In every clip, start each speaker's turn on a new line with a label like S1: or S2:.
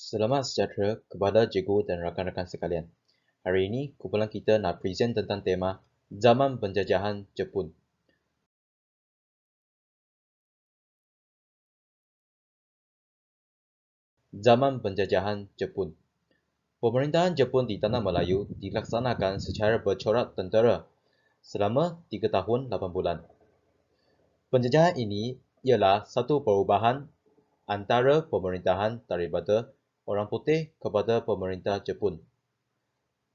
S1: Selamat sejahtera kepada cikgu dan rakan-rakan sekalian. Hari ini kumpulan kita nak present tentang tema Zaman Penjajahan Jepun. Zaman Penjajahan Jepun. Pemerintahan Jepun di Tanah Melayu dilaksanakan secara bercorak tentera selama 3 tahun 8 bulan. Penjajahan ini ialah satu perubahan antara pemerintahan daripada orang putih kepada pemerintah Jepun.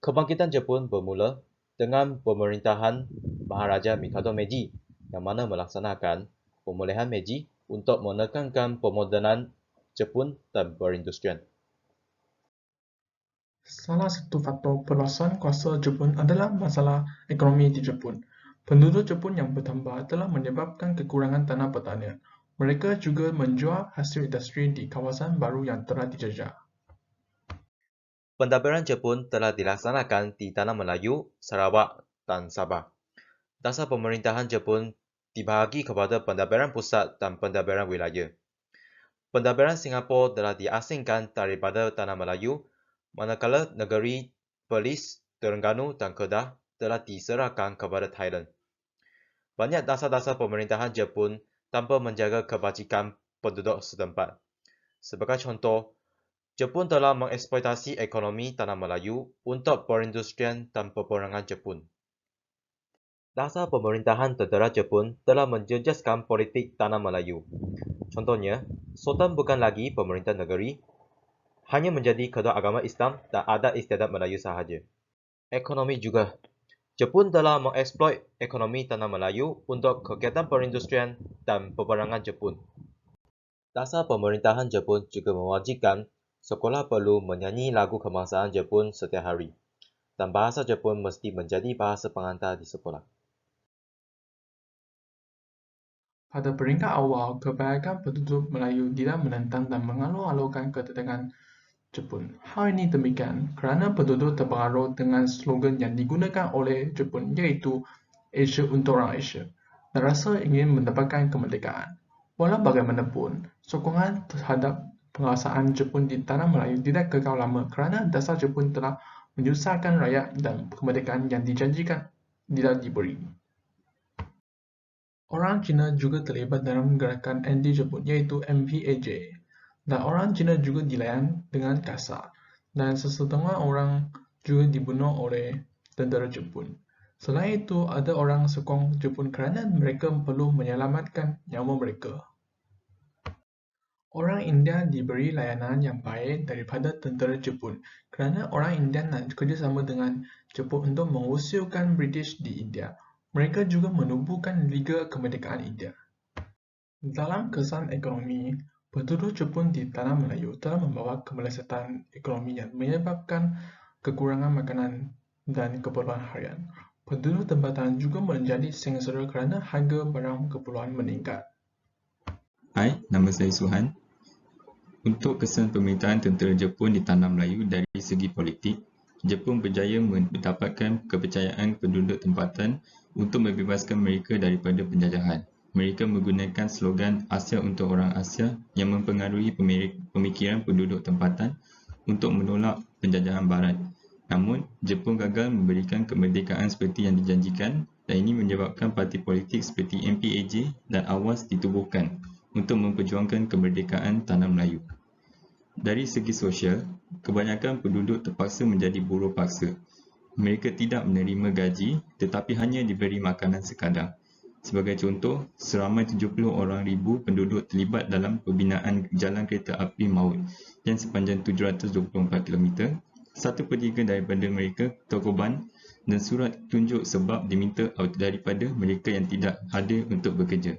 S1: Kebangkitan Jepun bermula dengan pemerintahan Maharaja Mikado Meiji yang mana melaksanakan pemulihan Meiji untuk menekankan pemodenan Jepun dan perindustrian.
S2: Salah satu faktor perluasan kuasa Jepun adalah masalah ekonomi di Jepun. Penduduk Jepun yang bertambah telah menyebabkan kekurangan tanah pertanian. Mereka juga menjual hasil industri di kawasan baru yang telah dijajah.
S1: Pentadbiran Jepun telah dilaksanakan di Tanah Melayu, Sarawak dan Sabah. Dasar pemerintahan Jepun dibahagi kepada pentadbiran pusat dan pentadbiran wilayah. Pentadbiran Singapura telah diasingkan daripada Tanah Melayu, manakala negeri Perlis, Terengganu dan Kedah telah diserahkan kepada Thailand. Banyak dasar-dasar pemerintahan Jepun tanpa menjaga kebajikan penduduk setempat. Sebagai contoh, Jepun telah mengeksploitasi ekonomi Tanah Melayu untuk perindustrian dan peperangan Jepun. Dasar pemerintahan tentera Jepun telah menjejaskan politik Tanah Melayu. Contohnya, Sultan bukan lagi pemerintah negeri, hanya menjadi kedua agama Islam dan adat istiadat Melayu sahaja. Ekonomi juga. Jepun telah mengeksploit ekonomi Tanah Melayu untuk kegiatan perindustrian dan peperangan Jepun. Dasar pemerintahan Jepun juga mewajibkan sekolah perlu menyanyi lagu kebangsaan Jepun setiap hari, dan bahasa Jepun mesti menjadi bahasa pengantar di sekolah.
S2: Pada peringkat awal, kebanyakan penduduk Melayu tidak menentang dan mengalu-alukan kedatangan Jepun. Hal ini demikian kerana penduduk terpengaruh dengan slogan yang digunakan oleh Jepun iaitu Asia untuk orang Asia dan rasa ingin mendapatkan kemerdekaan. Walau bagaimanapun, sokongan terhadap penguasaan Jepun di Tanah Melayu tidak kekal lama kerana dasar Jepun telah menyusahkan rakyat dan kemerdekaan yang dijanjikan tidak diberi. Orang Cina juga terlibat dalam gerakan anti-Jepun iaitu MPAJ, dan orang Cina juga dilayan dengan kasar, dan sesetengah orang juga dibunuh oleh tentera Jepun. Selain itu, ada orang sokong Jepun kerana mereka perlu menyelamatkan nyawa mereka. Orang India diberi layanan yang baik daripada tentera Jepun kerana orang India nak kerjasama dengan Jepun untuk mengusirkan British di India. Mereka juga menubuhkan Liga Kemerdekaan India. Dalam kesan ekonomi, penduduk Jepun di Tanah Melayu telah membawa kemelesetan ekonomi yang menyebabkan kekurangan makanan dan keperluan harian. Penduduk tempatan juga menjadi sengsara kerana harga barang keperluan meningkat.
S3: Hai, nama saya Suhan. Untuk kesan pemerintahan tentera Jepun di Tanah Melayu dari segi politik, Jepun berjaya mendapatkan kepercayaan penduduk tempatan untuk membebaskan mereka daripada penjajahan. Mereka menggunakan slogan Asia untuk orang Asia yang mempengaruhi pemikiran penduduk tempatan untuk menolak penjajahan barat. Namun, Jepun gagal memberikan kemerdekaan seperti yang dijanjikan dan ini menyebabkan parti politik seperti MPAJ dan AWAS ditubuhkan untuk memperjuangkan kemerdekaan Tanah Melayu. Dari segi sosial, kebanyakan penduduk terpaksa menjadi buruh paksa. Mereka tidak menerima gaji tetapi hanya diberi makanan sekadar. Sebagai contoh, seramai 70,000 penduduk terlibat dalam pembinaan jalan kereta api maut yang sepanjang 724 km. 1/3 daripada mereka terkorban dan surat tunjuk sebab diminta daripada mereka yang tidak hadir untuk bekerja.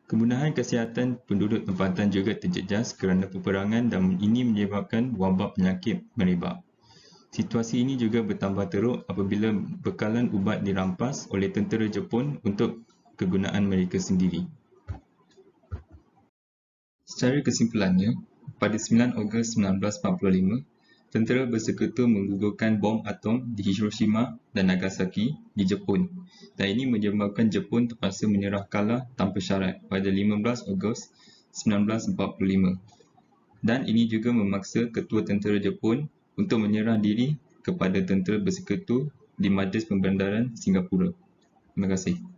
S3: Kemudahan kesihatan penduduk tempatan juga terjejas kerana peperangan dan ini menyebabkan wabak penyakit merebak. Situasi ini juga bertambah teruk apabila bekalan ubat dirampas oleh tentera Jepun untuk kegunaan mereka sendiri. Secara kesimpulannya, pada 9 Ogos 1945, tentera bersekutu menggugurkan bom atom di Hiroshima dan Nagasaki di Jepun dan ini menyebabkan Jepun terpaksa menyerah kalah tanpa syarat pada 15 Ogos 1945. dan ini juga memaksa ketua tentera Jepun untuk menyerah diri kepada tentera bersekutu di Majlis Pemberendaran Singapura. Terima kasih.